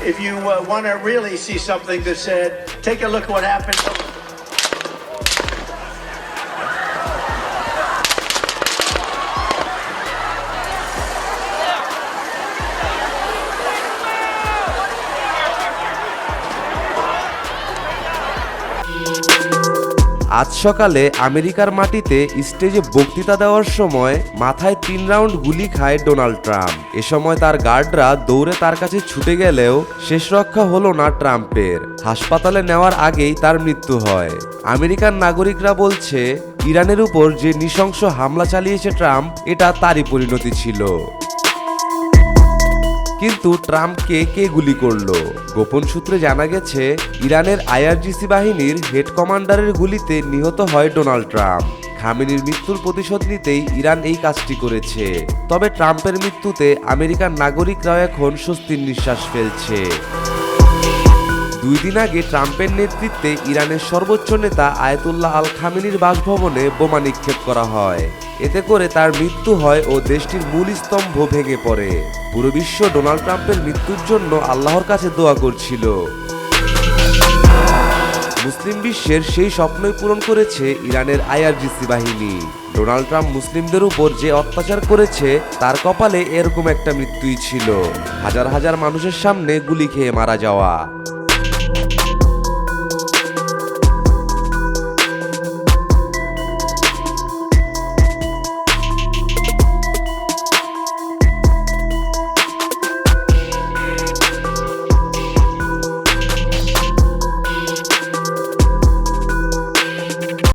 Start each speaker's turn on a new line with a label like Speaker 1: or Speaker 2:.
Speaker 1: if you want to really see something that said, take a look at what happened.
Speaker 2: আজ সকালে আমেরিকার মাটিতে স্টেজে বক্তৃতা দেওয়ার সময় মাথায় 3 রাউন্ড গুলি খায় ডোনাল্ড ট্রাম্প। এ সময় তার গার্ডরা দৌড়ে তার কাছে ছুটে গেলেও শেষ রক্ষা হলো না ট্রাম্পের। হাসপাতালে নেওয়ার আগেই তার মৃত্যু হয়। আমেরিকান নাগরিকরা বলছে, ইরানের উপর যে নৃশংস হামলা চালিয়েছে ট্রাম্প, এটা তারই পরিণতি ছিল। কিন্তু ট্রাম্পকে কে গুলি করলো? গোপন সূত্রে জানা গেছে, ইরানের আইআরজিসি বাহিনীর হেড কমান্ডারের গুলিতে নিহত হয় ডোনাল্ড ট্রাম্প। খামেনির মৃত্যুর প্রতিশোধ নিতেই ইরান এই কাজটি করেছে। তবে ট্রাম্পের মৃত্যুতে আমেরিকান নাগরিকরাও এখন স্বস্তির নিঃশ্বাস ফেলছে। 2 দিন আগে ট্রাম্পের নেতৃত্বে ইরানের সর্বোচ্চ নেতা আয়াতুল্লাহ আল খামেনির বাসভবনে বোমা নিক্ষেপ করা হয়। এতে করে তার মৃত্যু হয় ও দেশটির মূল স্তম্ভ ভেঙে পড়ে। পুরো বিশ্ব ডোনাল্ড ট্রাম্পের মৃত্যুর জন্য আল্লাহর কাছে দোয়া করছিল। মুসলিম বিশ্বের সেই স্বপ্নই পূরণ করেছে ইরানের আইআরজিসি বাহিনী। ডোনাল্ড ট্রাম্প মুসলিমদের উপর যে অত্যাচার করেছে, তার কপালে এরকম একটা মৃত্যুই ছিল, হাজার হাজার মানুষের সামনে গুলি খেয়ে মারা যাওয়া।